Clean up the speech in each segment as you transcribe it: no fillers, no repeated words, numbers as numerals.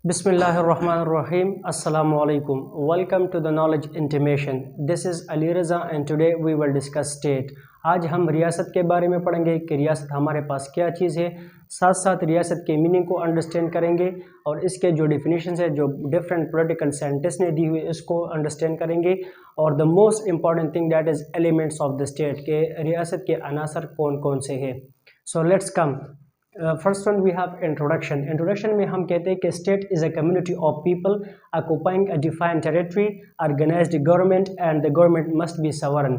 Bismillahirrahmanirrahim. Assalamu alaikum. Welcome to the Knowledge Intimation. This is Ali Raza and today we will discuss state. आज हम रियासत के बारे में पढ़ेंगे कि रियासत हमारे पास क्या चीज़ है, साथ साथ रियासत के मीनिंग को अंडरस्टैंड करेंगे और इसके जो डिफिनीशंस है जो डिफरेंट पॉलिटिकल साइंटिस्ट ने दी हुई इसको अंडरस्टैंड करेंगे। और the most important thing that is elements of the state के रियासत के अनासर कौन कौन से हैं। So let's come. First one we have introduction. Introduction में हम कहते हैं कि state is a community of people occupying a defined territory, organised government and the government must be sovereign.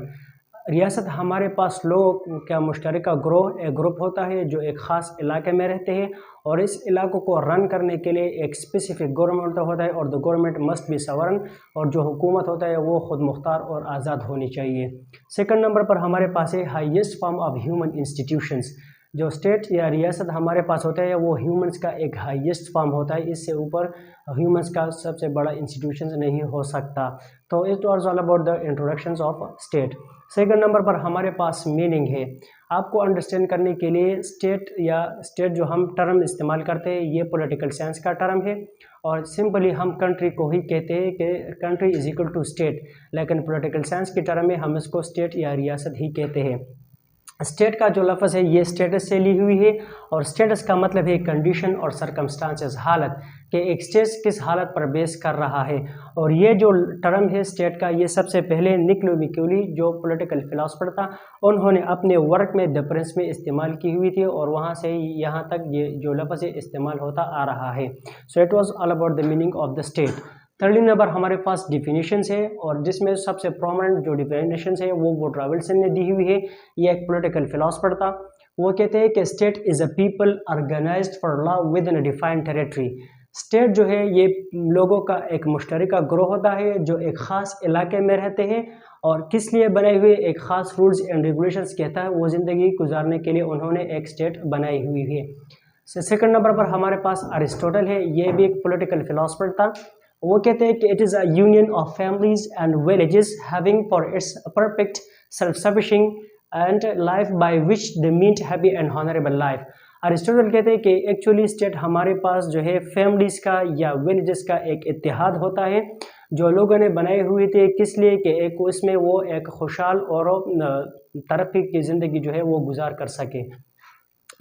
रियासत हमारे पास लोगों का मुश्तरका ग्रुप होता है जो एक ख़ास इलाके में रहते हैं और इस इलाकों को रन करने के लिए एक स्पेसिफिक गवर्नमेंट होता है और द गवर्नमेंट मस्ट बी सवर्न, और जो हुकूमत होता है वो खुद मुख्तार और आज़ाद होनी चाहिए। सेकंड नंबर पर हमारे पास है highest form of human institutions. जो स्टेट या रियासत हमारे पास होता है वो ह्यूमंस का एक हाईएस्ट फॉर्म होता है, इससे ऊपर ह्यूमंस का सबसे बड़ा इंस्टीट्यूशन नहीं हो सकता। तो it was all about the introductions of state. Second number पर हमारे पास मीनिंग है। आपको अंडरस्टैंड करने के लिए स्टेट जो हम टर्म इस्तेमाल करते हैं ये पॉलिटिकल साइंस का टर्म है और सिंपली हम कंट्री को ही कहते हैं कि country is equal to state, लेकिन पॉलिटिकल साइंस की टर्म में हम इसको स्टेट या रियासत ही कहते हैं। स्टेट का जो लफ्ज़ है ये स्टेटस से ली हुई है और स्टेटस का मतलब है कंडीशन और सर्कमस्टांसेस, हालत कि एक स्टेट किस हालत पर बेस कर रहा है। और ये जो टर्म है स्टेट का ये सबसे पहले निकोलो मैकियावेली जो पॉलिटिकल फिलोसफर था उन्होंने अपने वर्क में द प्रिंस में इस्तेमाल की हुई थी और वहाँ से यहाँ तक ये जो लफ्ज़ है इस्तेमाल होता आ रहा है। So it was all about the meaning of the state. Third number हमारे पास डिफिनीशंस है और जिसमें सबसे प्रोमिनेंट जो डिफिनीशंस है वो वुडरो विल्सन ने दी हुई है। ये एक पॉलिटिकल फिलोसफर था। वो कहते हैं कि state is a people organized for law within a defined territory. State जो है ये लोगों का एक मुश्तरका ग्रोह होता है जो एक ख़ास इलाके में रहते हैं और किस लिए बनाए हुए एक ख़ास रूल्स एंड रेगुलेशंस कहता है वो ज़िंदगी गुजारने के लिए उन्होंने एक स्टेट बनाई हुई है। सेकंड नंबर पर हमारे पास अरिस्टोटल है, ये भी एक पॉलिटिकल फिलोसफर था। वो कहते हैं कि it is a union of families and villages having for its perfect self sufficient and life by which they meet happy and honourable life. Aristotle कहते हैं कि एक्चुअली स्टेट हमारे पास जो है फैमिलीज का या विलेजेस का एक इत्तेहाद होता है जो लोगों ने बनाए हुए थे, किस लिए कि एक उसमें वो एक खुशहाल और तरक्की की ज़िंदगी जो है वो गुजार कर सके।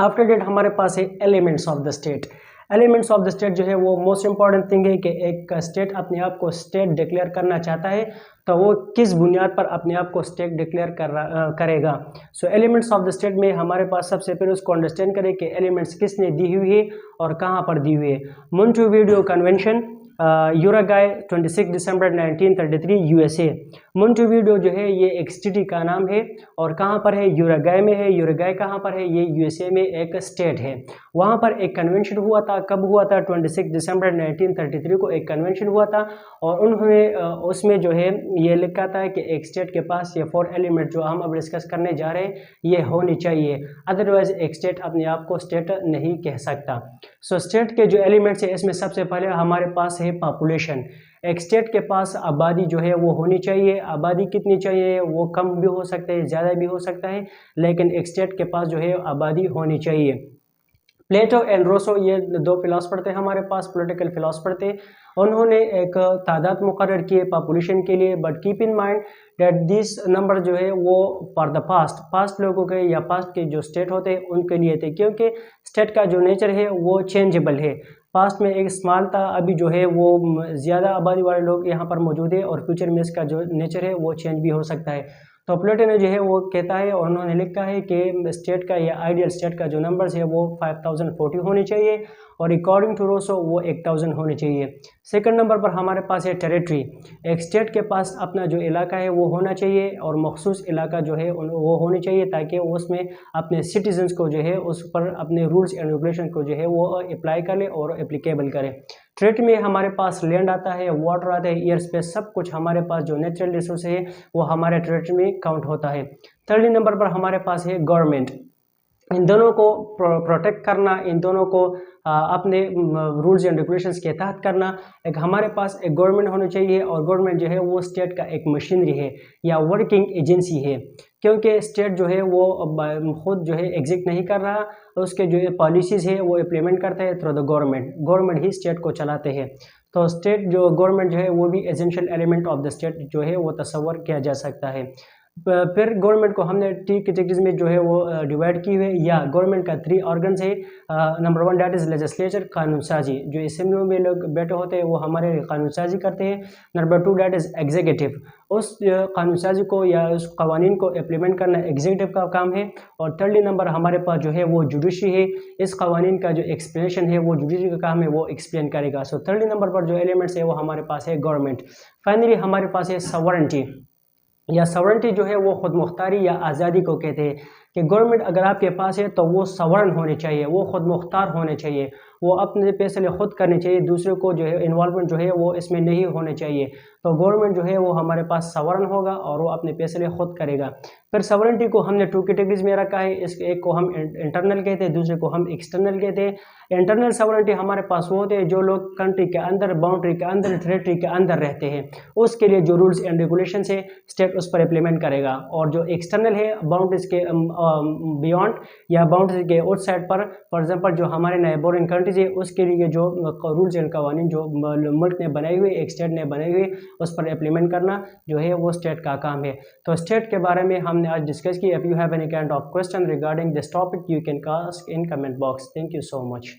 आफ्टर डेट हमारे पास है elements of the state. Elements of the state जो है वो मोस्ट इंपॉर्टेंट थिंग है कि एक स्टेट अपने आप को स्टेट डिक्लेयर करना चाहता है तो वो किस बुनियाद पर अपने आप को स्टेट डिक्लेयर करेगा। सो एलिमेंट्स ऑफ द स्टेट में हमारे पास सबसे पहले उसको अंडरस्टैंड करें कि एलिमेंट्स किसने दी हुई है और कहाँ पर दी हुई है। मोंटेविडियो कन्वेंशन, यूरुग्वे 26 दिसंबर 1933 यूएसए। मोंटेविडियो जो है ये एक सिटी का नाम है और कहाँ पर है, यूरुग्वे में है। यूरुग्वे कहाँ पर है, ये यूएसए में एक स्टेट है। वहाँ पर एक कन्वेंशन हुआ था, कब हुआ था, 26 दिसंबर 1933 को एक कन्वेंशन हुआ था और उन्होंने उसमें जो है ये लिखा था कि एक स्टेट के पास ये 4 एलिमेंट जो हम अब डिस्कस करने जा रहे हैं ये होनी चाहिए, अदरवाइज एक स्टेट अपने आप को स्टेट नहीं कह सकता। सो स्टेट के जो एलिमेंट्स है इसमें सबसे पहले हमारे पास है पॉपुलेशन। एक स्टेट के पास आबादी जो है वो होनी चाहिए। आबादी कितनी चाहिए, वो कम भी हो सकता है ज़्यादा भी हो सकता है, लेकिन एक स्टेट के पास जो है आबादी होनी चाहिए। प्लेटो एंड रोसो ये 2 फिलोसफर थे हमारे पास, पॉलिटिकल फिलोसफर थे। उन्होंने एक तादाद मुकर्रर की पॉपुलेशन के लिए, but keep in mind that this number जो है वो फॉर द पास्ट लोगों के या पास्ट के जो स्टेट होते हैं उनके लिए थे, क्योंकि स्टेट का जो नेचर है वो चेंजेबल है। पास्ट में एक स्मॉल था, अभी जो है वो ज़्यादा आबादी वाले लोग यहाँ पर मौजूद है और फ्यूचर में इसका जो नेचर है वो चेंज भी हो सकता है। तो प्लेटो ने जो है वो कहता है और उन्होंने लिखा है कि स्टेट का या आइडियल स्टेट का जो नंबर्स है वो 5040 होने चाहिए और अकॉर्डिंग टू रोसो वो 1000 होने चाहिए। सेकंड नंबर पर हमारे पास है टेरिटरी। एक स्टेट के पास अपना जो इलाका है वो होना चाहिए और मखसूस इलाका जो है वो होनी चाहिए ताकि उसमें अपने सिटीजन्स को जो है उस पर अपने रूल्स एंड रेगुलेशन को जो है वो अप्लाई कर ले और एप्लीकेबल करे। टेरिटरी में हमारे पास लैंड आता है, वाटर आता है, एयर स्पेस, सब कुछ हमारे पास जो नेचुरल रिसोर्स है वो हमारे टेरिटरी में काउंट होता है। थर्ड नंबर पर हमारे पास है गवर्नमेंट। इन दोनों को प्रोटेक्ट करना, इन दोनों को अपने रूल्स एंड रेगुलेशंस के तहत करना। एक हमारे पास एक गवर्नमेंट होनी चाहिए, और गवर्नमेंट जो है वो स्टेट का एक मशीनरी है या वर्किंग एजेंसी है, क्योंकि स्टेट जो है वो खुद जो है एग्जिस्ट नहीं कर रहा, उसके जो पॉलिसीज़ है वो इम्प्लीमेंट करता है through the government. Government he state को चलाते हैं। तो स्टेट जो गवर्नमेंट जो है वो भी essential element of the state जो है वो तस्वर किया जा सकता है। फिर गवर्नमेंट को हमने टी कैटेगरीज में जो है वो डिवाइड की हुई है, या गवर्नमेंट का 3 ऑर्गन्स है। नंबर 1 दैट इज़ लेजिस्लेचर, कानून साजी, जो असेंबली में लोग बैठे होते हैं वो हमारे कानून साजी करते हैं। नंबर 2 दैट इज़ एग्जीक्यूटिव, उस कानून साजी को या उस कवानीन को इम्प्लीमेंट करना एग्जीक्यूटिव का काम है। और थर्डली नंबर हमारे पास जो है वो जुडिशरी है, इस कवानीन का जो एक्सप्लेनेशन है वो जुडिशरी का काम है, वो एक्सप्लेन करेगा। सो थर्डली नंबर पर जो एलिमेंट्स है वो हमारे पास है गवर्नमेंट। फाइनली हमारे पास है सॉवरेंटी, या सॉवरेंटी जो है वो खुद मुख्तारी या आज़ादी को कहते हैं, कि गवर्नमेंट अगर आपके पास है तो वो सॉवरेन होनी चाहिए, वो खुद मुख्तार होने चाहिए, वो अपने फैसले खुद करने चाहिए, दूसरे को जो है इन्वॉल्वमेंट जो है वो इसमें नहीं होने चाहिए। तो गवर्नमेंट जो है वो हमारे पास सॉवरेन होगा और वो अपने फैसले खुद करेगा। फिर सॉवरेंटी को हमने 2 कैटेगरीज में रखा है, इस एक को हम इंटरनल कहते हैं, दूसरे को हम एक्सटर्नल कहते हैं। इंटरनल सॉवरेंटी हमारे पास वो होते हैं जो लोग कंट्री के अंदर, बाउंड्री के अंदर, टेरिटरी के अंदर रहते हैं, उसके लिए जो रूल्स एंड रेगुलेशन है स्टेट उस पर इम्प्लीमेंट करेगा। और जो एक्सटर्नल है, बाउंड्रीज के बियॉन्ड या बाउंड्री के उस साइड पर, फॉर एग्जांपल जो हमारे नेबरिंग कंट्रीज है उसके लिए जो रूल्स एंड कवानीन जो मुल्क ने बनाई हुई, एक स्टेट ने बनाई हुई, उस पर इम्प्लीमेंट करना जो है वो स्टेट का काम है। तो स्टेट के बारे में हमने आज डिस्कस किया। If you have any kind of question regarding this topic you can ask in comment box. Thank you so much.